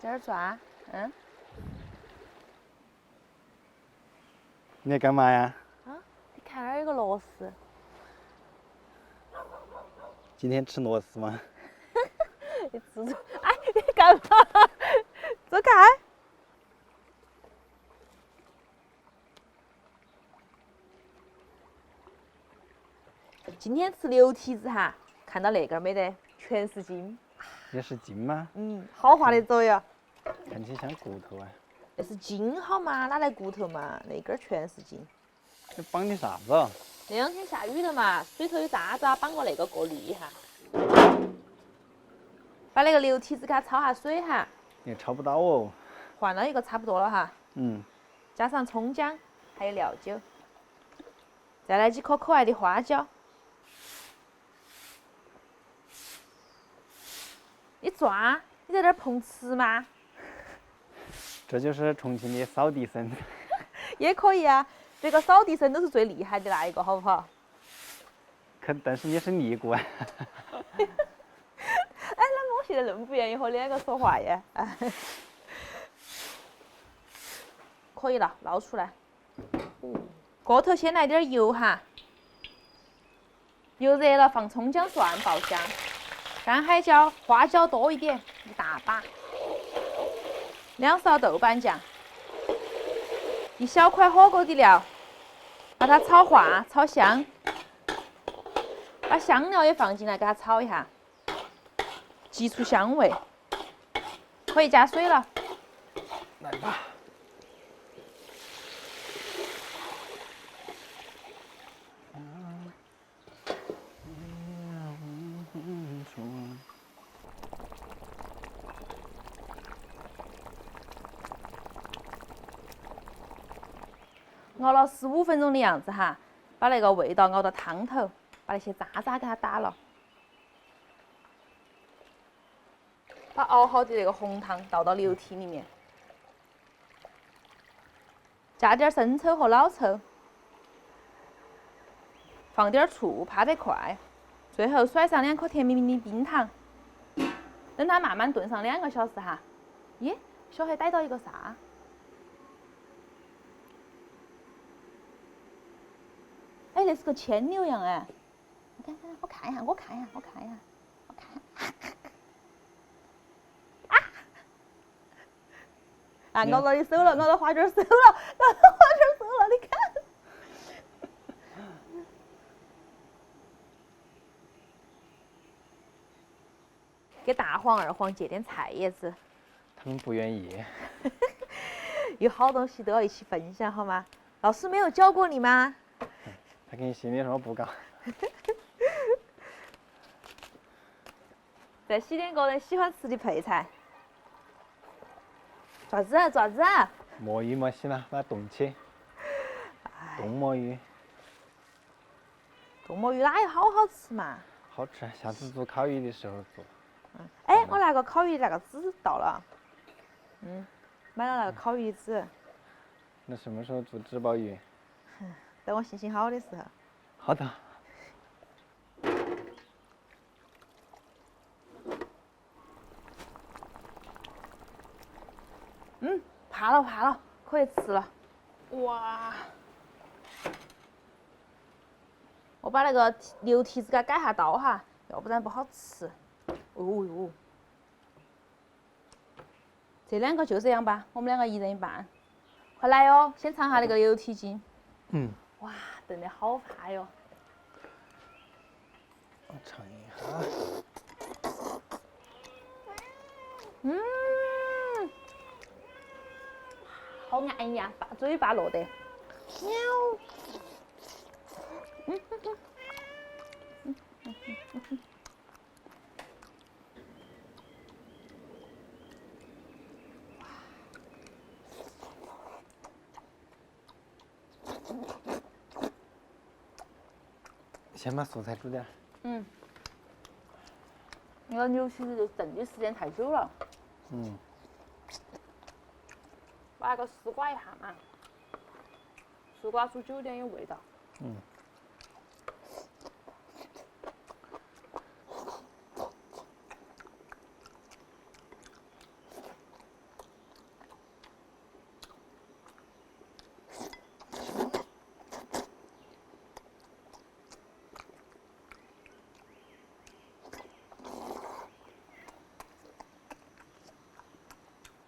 在这儿抓，你在干嘛呀？啊，你看那儿有个螺丝。今天吃螺丝吗？你指哎，你干嘛？走开！今天吃牛蹄子哈，看到那根儿没得？全是筋。也是筋吗？好划得走呀。看起像骨头啊。那是筋好吗？哪来骨头嘛？那根儿全是筋。你绑的啥子啊？那两天下雨了嘛，水头有渣渣，绑过那个过滤一下。把那个牛蹄子给它焯下水哈。你焯不到哦。换了一个差不多了哈。加上葱姜，还有料酒，再来几颗可爱的花椒。你抓，你在这儿碰瓷吗？这就是重庆的扫地僧。也可以啊，这个扫地僧都是最厉害的那一个，好不好？但是你是尼姑啊。哎，那么我现在那么不愿意和两个说话呀？可以了，捞出来。锅头先来点油哈，油热了放葱姜蒜爆香，干海椒、花椒多一点，一大把，2勺豆瓣酱，1小块火锅底料，把它炒化炒香，把香料也放进来给它炒一下，激出香味，可以加水了。来吧。熬了15分钟的样子哈，把那个味道熬到汤头，把那些渣渣给它打了。把熬好的那个红汤倒到牛蹄里面，加点生抽和老抽，放点醋，怕得快。最后甩上2颗甜蜜蜜的冰糖，等它慢慢炖上2个小时哈。咦，小黑逮到一个啥？哎，那是个牵牛羊哎！我看一下，我看一下。啊，熬到你手了，熬到花卷手了，你看。给大黄、二黄借点菜叶子。他们不愿意。有好东西都要一起分享，好吗？老师没有教过你吗？他跟你心里说不搞。再洗点个人喜欢吃的配菜。爪子？墨鱼嘛，洗了，把它冻起。冻墨鱼。冻墨鱼哪有好吃嘛？好吃，下次做烤鱼的时候做。哎，我那个烤鱼那个籽到了。买了那个烤鱼籽。那什么时候做纸包鱼？等我心情好的时候。好的。怕了，可以吃了。哇！我把那个牛蹄子给它改下刀哈，要不然不好吃。哦哟，这2个就这样吧，我们2个1人1半。快来哟，先尝下那个牛蹄筋。哇，炖得好怕哟。我尝一下。好安呀，大嘴巴落得。先把蔬菜煮点。那个牛蹄子就炖的时间太久了。把那个丝瓜一下嘛，丝瓜煮久点有味道。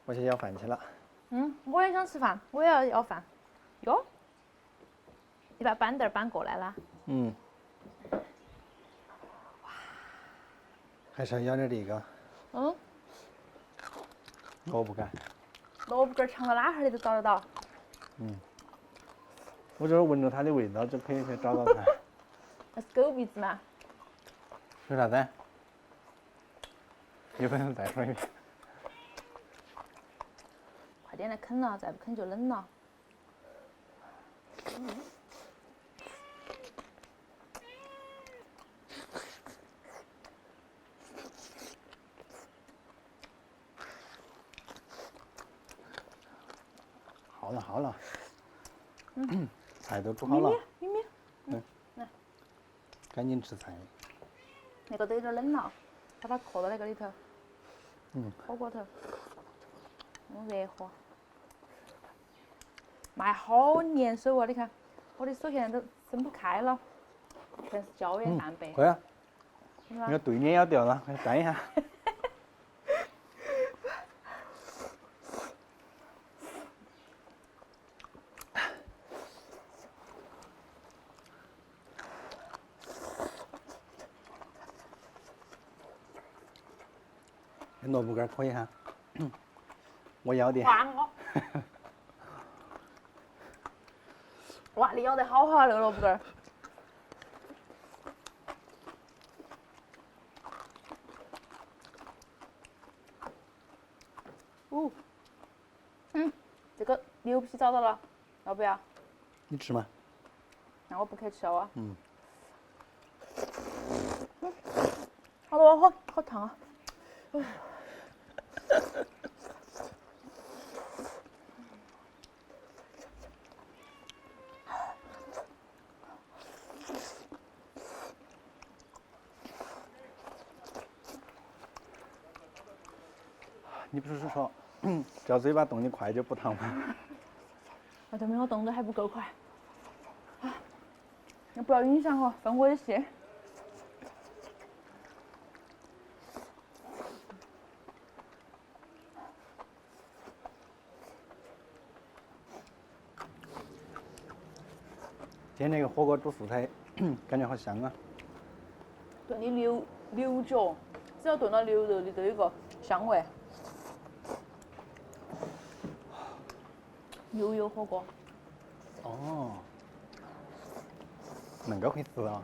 我先要饭去了。我也想吃饭，我也要饭。哟，你把板凳搬过来了。还是要咬点这个。萝卜干。萝卜干藏到哪哈里都找得到。我就是闻着它的味道就可以去找到它。那是狗鼻子嘛？说啥子？有可能再说一遍。快点来啃了，再不啃就冷了。好了好了。菜都煮好了。咪咪。来，赶紧吃菜。那个都有点冷了，把它扣到那个里头。火锅头。热和。妈呀，好粘手啊！你看，我的手现在都伸不开了，全是胶原蛋白。快啊！那个对联要掉了，快粘一下。萝卜干可以哈，我要的。换我。哇，你咬得好好啊，那个萝卜干儿。这个牛皮找到了，要不要？你吃吗？那我不去吃哦。好多好烫啊！你不是说只要嘴巴动得快就不烫吗？那证明我动作还不够快。那不要影响我分我的戏。今天那个火锅煮素菜，感觉好香啊！炖的牛角，只要炖到牛肉的都有个香味。牛油火锅。哦，恁个会吃啊！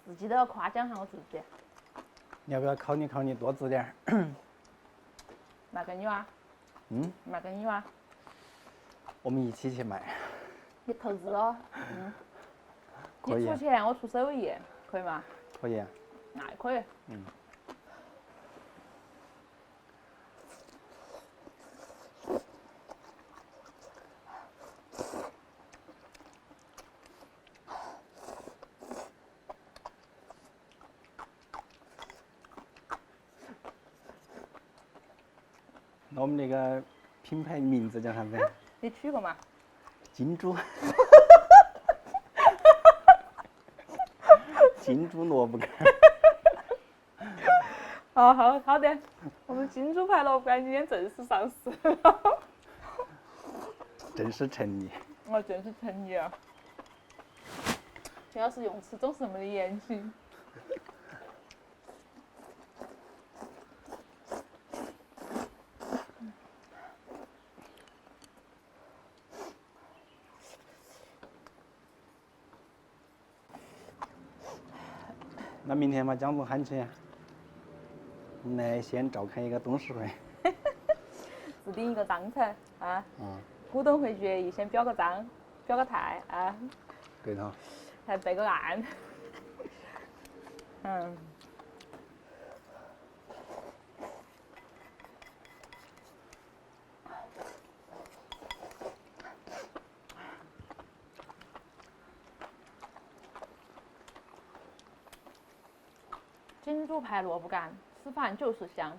自己都要夸奖下我自己。你要不要考虑考虑多吃点儿？卖给你哇？卖给你哇？我们一起去卖。你投资哦。可以。你出钱，我出手艺，可以吗？可以。那也可以。那我们那个品牌名字叫啥子？你取过嘛？金猪。金猪萝卜干。好的，我们金猪牌萝卜干今天正式上市了。正式成立。我正式成立了。陈老师用词总是那么的严谨。那明天把蒋总喊起，我们来先召开一个董事会。制定一个章程啊。股东会决议先表个章，表个态啊。对头。还备个案。金猪牌萝卜干，吃饭就是香。